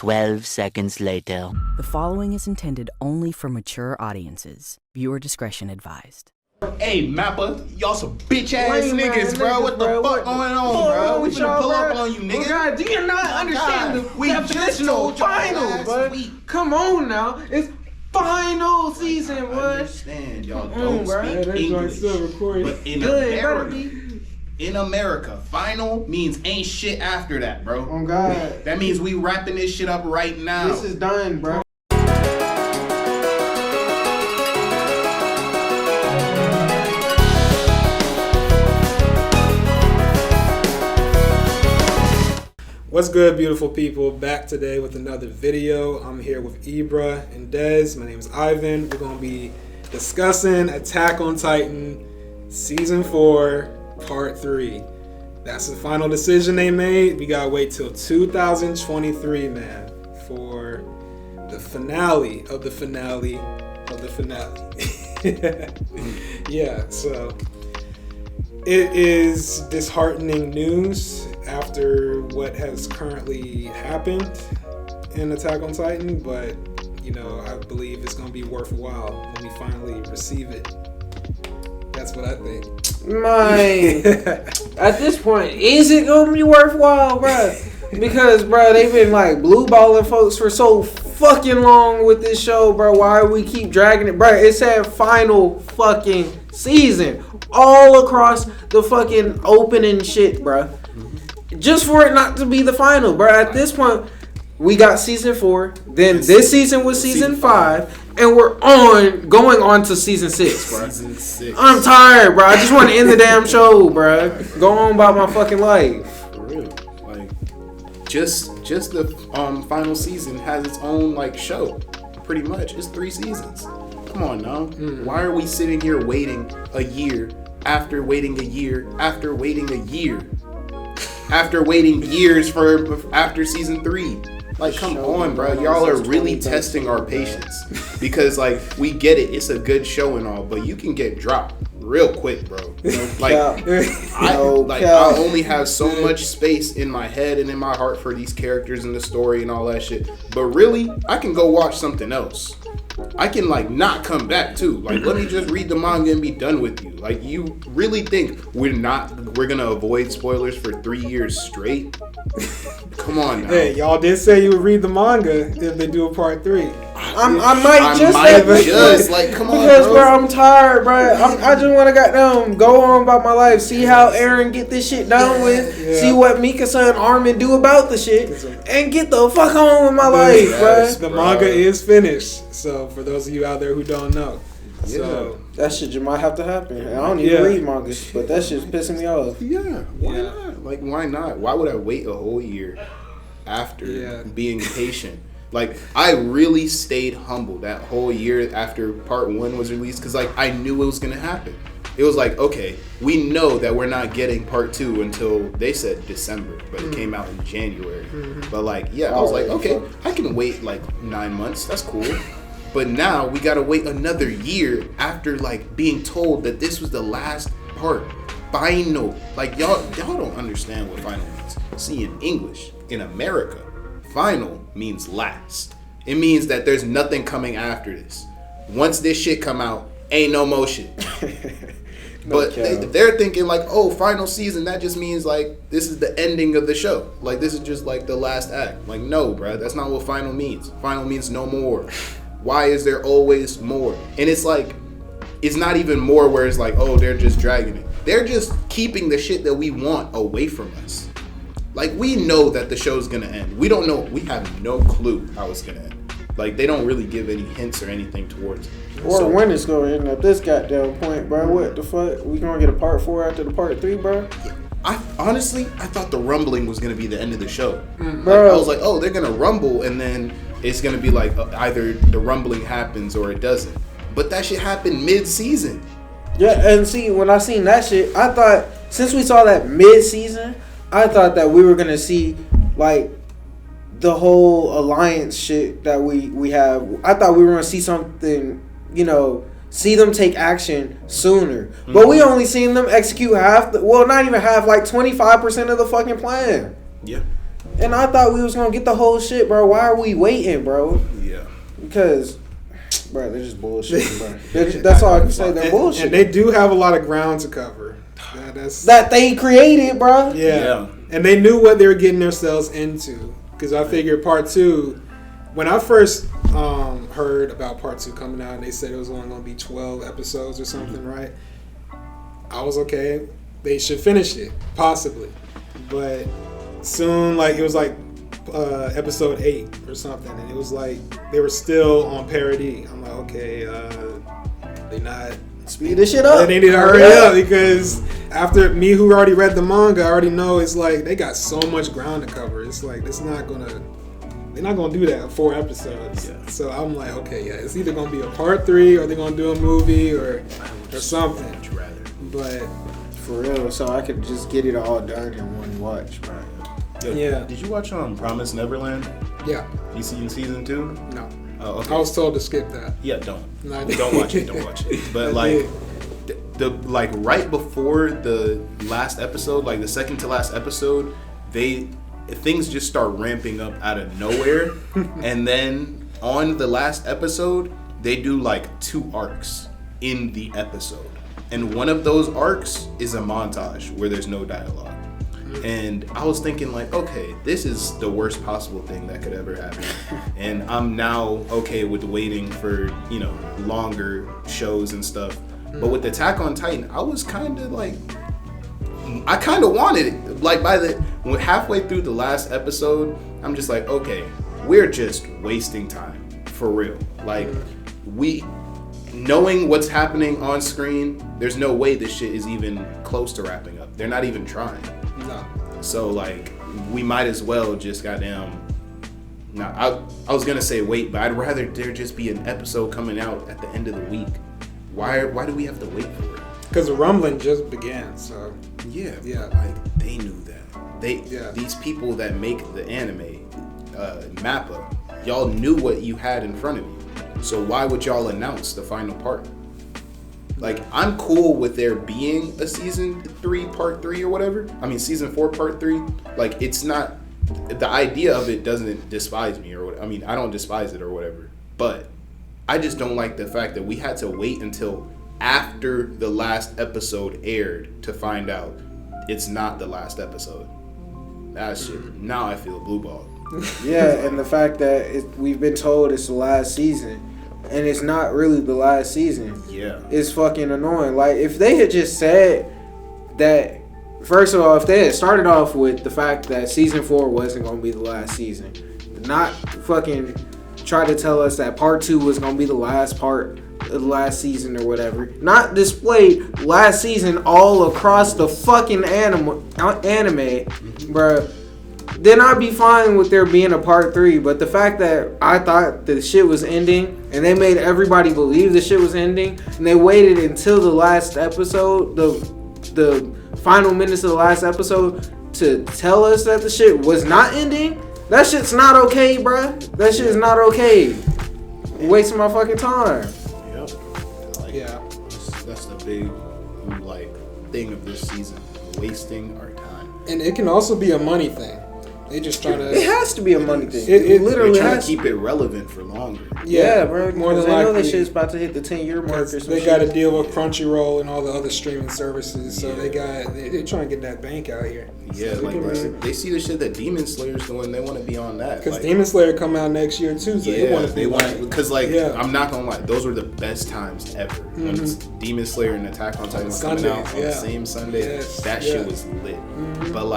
12 seconds later. The following is intended only for mature audiences. Viewer discretion advised. Hey, Mappa, y'all some bitch ass Lame niggas, bro. What the fuck going on, bro? We finna pull up on you, nigga. God, do you not understand the definition of final, bud? Come on now, it's final season, bud. I understand y'all don't speak English, but in America, final means ain't shit after that, bro. Oh God, that means we wrapping this shit up right now. This is done, bro. What's good, beautiful people? Back today with another video. I'm here with Ibra and Dez. My name is Ivan. We're going to be discussing Attack on Titan Season 4, Part 3. That's the final decision they made. We got to wait till 2023, man, for the finale of the finale of the finale. Yeah, so it is disheartening news after what has currently happened in Attack on Titan, but you know, I believe it's gonna be worthwhile when we finally receive it. That's what I think. At this point, is it gonna be worthwhile, bro? Because, bro, they've been like blue balling folks for so fucking long with this show, bro. Why we keep dragging it, bro? It said final fucking season all across the fucking opening shit, bro. Just for it not to be the final, bro. At this point, we got season 4. Then this season was season 5, and we're going on to season 6, bro. Season 6. I'm tired, bro. I just want to end the damn show, bro. Go on about my fucking life. For real, like just the final season has its own like show. Pretty much, it's 3 seasons. Come on now. Why are we sitting here waiting a year after waiting a year after waiting a year? After waiting years for after season 3. Like, come on, bro. Y'all are really testing our patience. Because, like, we get it. It's a good show and all, but you can get dropped real quick, bro. You know, like, I only have so much space in my head and in my heart for these characters and the story and all that shit. But really, I can go watch something else. I can, like, not come back, too. Like, let me just read the manga and be done with you. Like, you really think we're gonna avoid spoilers for 3 years straight? Come on now. Hey, y'all did say you would read the manga if they do a part 3. I might just like, come on, because, bro, I'm tired, bro. I just want to go on about my life, see how Eren get this shit done with, see what Mikasa and Armin do about the shit, and get the fuck on with my life, bro. The manga is finished, so for those of you out there who don't know. So that shit just might have to happen. I don't even read manga, but that shit's pissing me off. Yeah, why not? Like, why not? Why would I wait a whole year after being patient? Like, I really stayed humble that whole year after part 1 was released because, like, I knew it was going to happen. It was like, okay, we know that we're not getting part 2 until they said December, but it came out in January. But, like, I was like, okay, I can wait, like, 9 months. That's cool. But now we got to wait another year after, like, being told that this was the last part. Final. Like, y'all don't understand what final means. See, in English, in America, final means last. It means that there's nothing coming after this. Once this shit come out, ain't no more shit. But they're thinking like, oh, final season, that just means like this is the ending of the show. Like, this is just like the last act. Like, no, bruh, that's not what final means. Final means no more. Why is there always more? And it's like, it's not even more where it's like, oh, they're just dragging it. They're just keeping the shit that we want away from us. Like, we know that the show's gonna end. We don't know. We have no clue how it's gonna end. Like, they don't really give any hints or anything towards it. Or when it's gonna end at this goddamn point, bro. What the fuck? We gonna get a part 4 after the part 3, bro? I thought the rumbling was gonna be the end of the show. Bro. Like, I was like, oh, they're gonna rumble, and then it's gonna be like either the rumbling happens or it doesn't. But that shit happened mid-season. Yeah, and see, when I seen that shit, I thought, since we saw that mid-season, I thought that we were gonna see like the whole alliance shit that we have. I thought we were gonna see something, you know, see them take action sooner. Mm-hmm. But we only seen them execute half, not even half, like 25% of the fucking plan. Yeah. And I thought we was gonna get the whole shit, bro. Why are we waiting, bro? Yeah. Because, bro, they're just bullshit, bro. That's all I can say. They're bullshit. And they do have a lot of ground to cover. That they created, bro. Yeah. And they knew what they were getting themselves into. Because I figured part 2, when I first heard about part 2 coming out, and they said it was only going to be 12 episodes or something, right? I was okay. They should finish it, possibly. But soon, like, it was like episode 8 or something, and it was like they were still on parody. I'm like, okay, they not speed this shit up. They need to hurry up, because after me, who already read the manga, I already know it's like they got so much ground to cover. It's like they're not gonna do that in 4 episodes. Yeah. So I'm like, okay, yeah, it's either gonna be a part 3 or they're gonna do a movie or something. But for real, so I could just get it all done in one watch, bro. Yeah. Did you watch Promised Neverland? Yeah. You seen season 2? No. Oh, okay. I was told to skip that. Yeah, don't watch it. Don't watch it. But like, the right before the last episode, like the second to last episode, things just start ramping up out of nowhere, and then on the last episode, they do like 2 arcs in the episode, and one of those arcs is a montage where there's no dialogue. And I was thinking like, okay, this is the worst possible thing that could ever happen. And I'm now okay with waiting for, longer shows and stuff. But with Attack on Titan, I was kind of like, I kind of wanted it. Like halfway through the last episode, I'm just like, okay, we're just wasting time for real. Like knowing what's happening on screen, there's no way this shit is even close to wrapping up. They're not even trying. No. So like, we might as well just goddamn. I was gonna say wait, but I'd rather there just be an episode coming out at the end of the week. Why do we have to wait for it? Because the rumbling just began. So yeah. Like they knew that. These people that make the anime, Mappa, y'all knew what you had in front of you. So why would y'all announce the final part? Like, I'm cool with there being a season 3, part 3 or whatever. I mean, season 4, part 3. Like, it's not, the idea of it doesn't despise me or whatever. I mean, I don't despise it or whatever. But I just don't like the fact that we had to wait until after the last episode aired to find out it's not the last episode. That shit. Now I feel blue ball. Yeah, and the fact that we've been told it's the last season. And it's not really the last season. Yeah. It's fucking annoying. Like, if they had just said that, first of all, if they had started off with the fact that season 4 wasn't going to be the last season, not fucking try to tell us that part 2 was going to be the last part of the last season or whatever, not displayed last season all across the fucking anime, bruh, then I'd be fine with there being a part 3. But the fact that I thought the shit was ending, and they made everybody believe the shit was ending, and they waited until the last episode, the final minutes of the last episode, to tell us that the shit was not ending, that shit's not okay, bruh. That shit is not okay. You're wasting my fucking time. Yep. That's the big thing of this season. Wasting our time. And it can also be a money thing. They just trying to. It has to be a money thing. It literally trying has to keep it relevant for longer. Yeah, bro. More than likely. I know that likely. shit's about to hit the 10-year mark or something. They got to deal with Crunchyroll and all the other streaming services, so they're trying to get that bank out here. Yeah, so they see the shit that Demon Slayer's doing. They want to be on that. Because Demon Slayer come out next year too, so they want to be because I'm not gonna lie, those were the best times ever. When Demon Slayer and Attack on Titan was coming out on the same Sunday, that shit was lit. But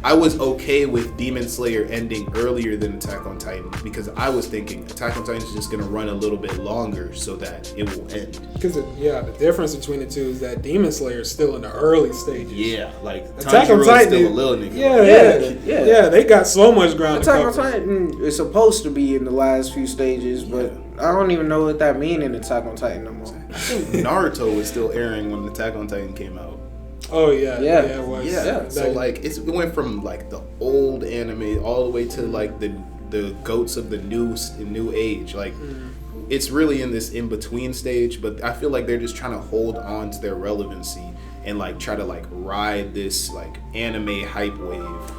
I was okay with Demon Slayer ending earlier than Attack on Titan because I was thinking Attack on Titan is just going to run a little bit longer so that it will end. Because, the difference between the two is that Demon Slayer is still in the early stages. Yeah, like Attack on Titan is still a little nigga. Yeah, they got so much ground Attack to on cover. Titan is supposed to be in the last few stages, but I don't even know what that means in Attack on Titan no more. I think Naruto was still airing when Attack on Titan came out. Oh yeah, it was. Yeah. So it went from the old anime all the way to the goats of the new age. It's really in this in between stage, but I feel like they're just trying to hold on to their relevancy and try to ride this anime hype wave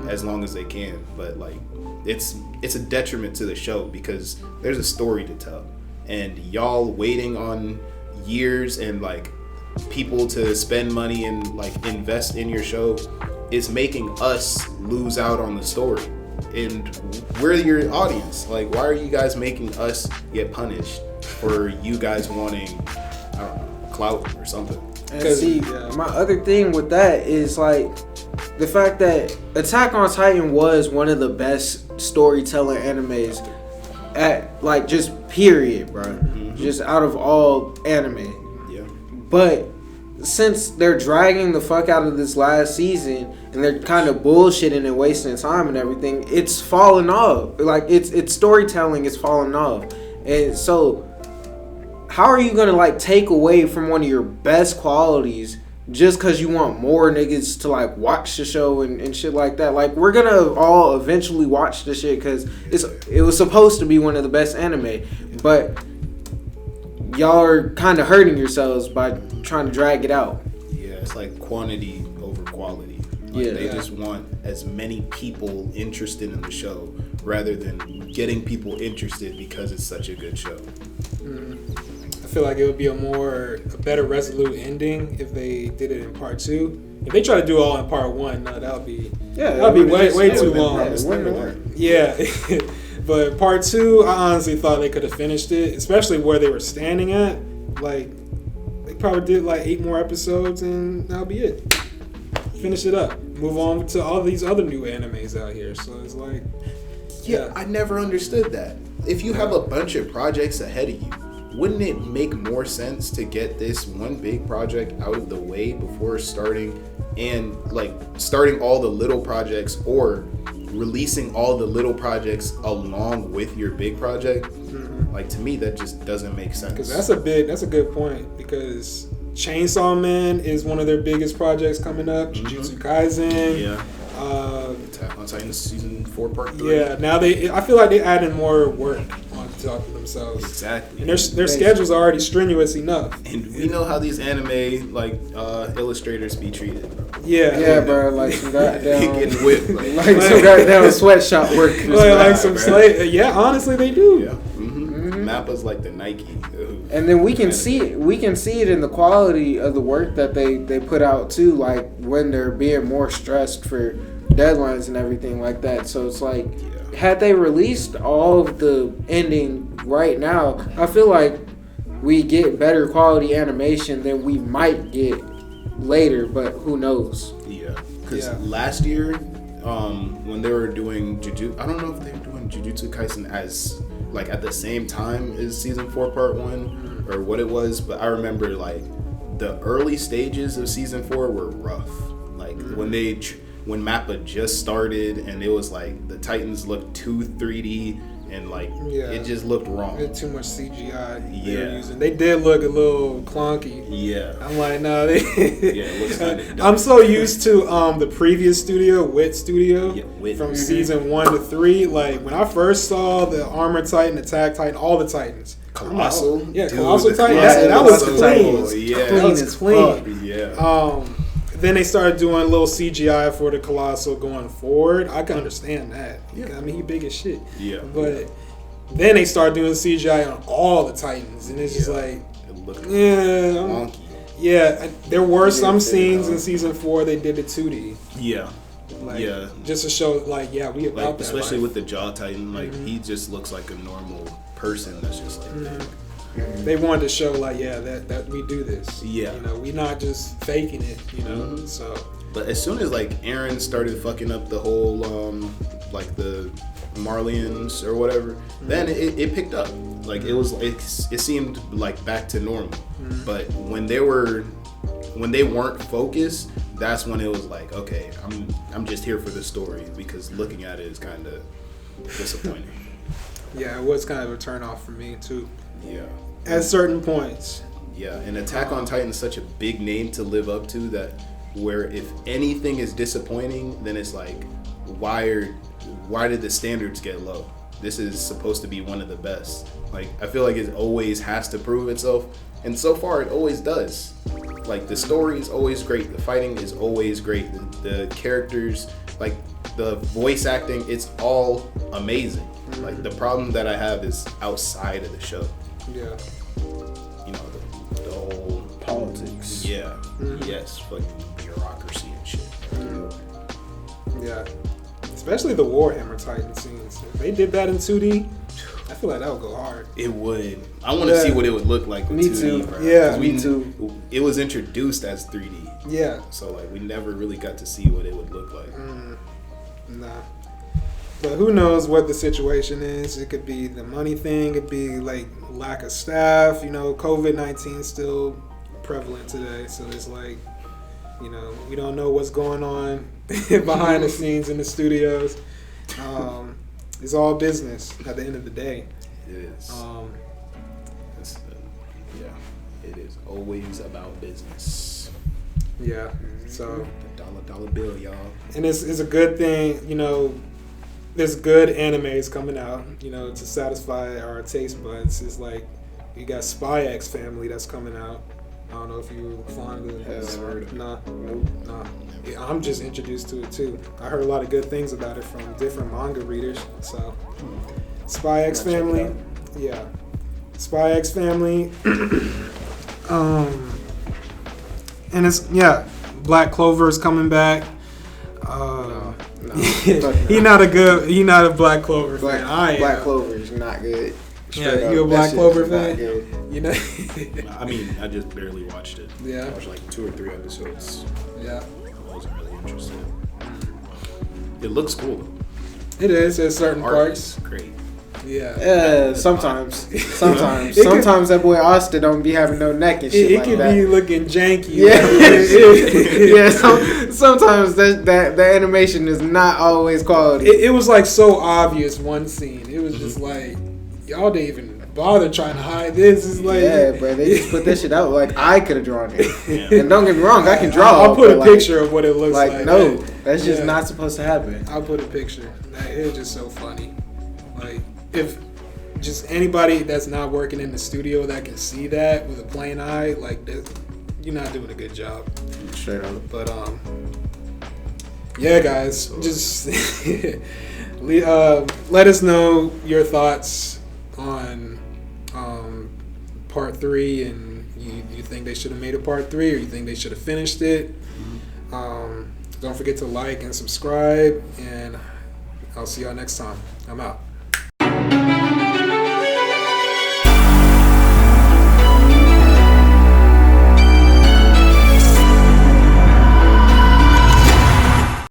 as long as they can. But like, it's a detriment to the show because there's a story to tell, and y'all waiting on years and like people to spend money and like invest in your show is making us lose out on the story. And we're your audience. Like, why are you guys making us get punished for you guys wanting, I don't know, clout or something? And see, my other thing with that is like the fact that Attack on Titan was one of the best storytelling animes at like just period, bro. Mm-hmm. Just out of all anime. Yeah. But since they're dragging the fuck out of this last season and they're kind of bullshitting and wasting time and everything, it's falling off. Like it's storytelling is falling off. And so how are you gonna like take away from one of your best qualities just cause you want more niggas to like watch the show and shit like that? Like, we're gonna all eventually watch the shit cause it was supposed to be one of the best anime, but y'all are kind of hurting yourselves by trying to drag it out. Yeah, it's like quantity over quality. Like, they just want as many people interested in the show rather than getting people interested because it's such a good show. I feel like it would be a better resolute ending if they did it in part 2. If they try to do it all in part 1, no, that would be way too long. Yeah. But part 2, I honestly thought they could have finished it, especially where they were standing at. Like, they probably did like 8 more episodes and that'll be it. Finish it up. Move on to all these other new animes out here. So it's like, yeah, I never understood that. If you have a bunch of projects ahead of you, wouldn't it make more sense to get this one big project out of the way before starting all the little projects, or releasing all the little projects along with your big project? Like, to me, that just doesn't make sense. Because that's a good point, because Chainsaw Man is one of their biggest projects coming up. Jujutsu Kaisen. Yeah. Attack on Titan season 4 part 3. Yeah. Now I feel like they added more work on top of themselves. Exactly. And their schedules are already strenuous enough. And we know how these anime illustrators be treated. Yeah, bro. Like some goddamn getting whipped. Like some goddamn sweatshop work. Like some slave. Yeah, honestly, they do. Yeah. Mappa's like the Nike. And then we can see it. We can see it in the quality of the work that they put out too. Like when they're being more stressed for deadlines and everything like that. So it's like, had they released all of the ending right now, I feel like we get better quality animation than we might get later. But who knows? Yeah, because last year, when they were doing I don't know if they were doing Jujutsu Kaisen as like at the same time as season 4 part 1 or what it was, but I remember like the early stages of season 4 were rough. Like when Mappa just started and it was like the Titans looked too 3D and like it just looked wrong. It had too much CGI they were using. They did look a little clunky. Yeah. I'm like, no, it looks kind of dumb. I'm so used to the previous studio, Wit Studio, Wit. From season 1 to 3. Like when I first saw the Armor Titan, Attack Titan, all the Titans. Colossal. Colossal Titan. That was clean. Yeah. That was clean. Yeah. Then they started doing a little CGI for the Colossal going forward. I can understand that. Yeah. I mean, he big as shit. Yeah. But then they started doing CGI on all the Titans, and it's just like, it looked wonky. Yeah, there were some scenes in season 4 they did the 2D. Yeah. Like, just to show, like, we about like, that especially life. with the Jaw Titan, like he just looks like a normal person that's just like big. They wanted to show like that we do this. Yeah. You know, we not just faking it, you know. So but as soon as like Aaron started fucking up the whole like the Marlians or whatever, then it picked up. Like it seemed like back to normal. But when they weren't focused, that's when it was like, okay, I'm just here for the story, because looking at it is kind of disappointing. Yeah, it was kind of a turn off for me too. Yeah. At certain points. Yeah, and Attack on Titan is such a big name to live up to that where if anything is disappointing, then it's like, why did the standards get low? This is supposed to be one of the best. Like, I feel like it always has to prove itself, and so far it always does. Like, the story is always great, the fighting is always great, the characters, like, the voice acting, it's all amazing. Like the problem that I have is outside of the show. Yeah. You know, the whole Politics. Yeah. Yes, fucking bureaucracy and shit. Yeah. Especially the Warhammer Titan scenes. If they did that in 2D, I feel like that would go hard. It would. I want to see what it would look like with Me 2D, too. bro. Yeah, 'Cause me too. It was introduced as 3D. Yeah. So like we never really got to see what it would look like. Nah. But who knows what the situation is? It could be the money thing. It could be like lack of staff. You know, COVID-19 is still prevalent today. So it's like, you know, we don't know what's going on behind the scenes in the studios. It's all business at the end of the day. It is. It is always about business. Yeah. So The dollar bill, y'all. and it's a good thing, you know. There's good animes coming out, you know, to satisfy our taste buds. It's like you got Spy X Family that's coming out. I don't know if you were fond of it. Nah. Yeah, I'm just introduced to it too. I heard a lot of good things about it from different manga readers. So, Spy X Family, yeah, Spy X Family. And it's Black Clover is coming back. No. He not a Black Clover fan. Black Clover is not good. Yeah, you a Black Clover fan? You know. I mean, I just barely watched it. Yeah. I watched like 2 or 3 episodes. Yeah. I wasn't really interested. It looks cool though. It is at certain Art parts. is great. Yeah. Yeah, sometimes that boy Austin don't be having no neck and shit It like can that. be looking janky. Yeah, sometimes that animation is not always quality. It was like so obvious one scene. It was just like y'all didn't even bother trying to hide this. It's like Bro, they just put that shit out like I could have drawn it. Yeah. And don't get me wrong, I can draw. I'll put a but, picture of what it looks like. No, that's just Yeah. not supposed to happen. I'll put a picture. Like, it's just so funny. Like if just anybody that's not working in the studio that can see that with a plain eye, like that, you're not doing a good job. Straight up. But yeah, guys, just let us know your thoughts on part 3, and you think they should have made a part 3, or you think they should have finished it. Don't forget to like and subscribe, and I'll see y'all next time. I'm out.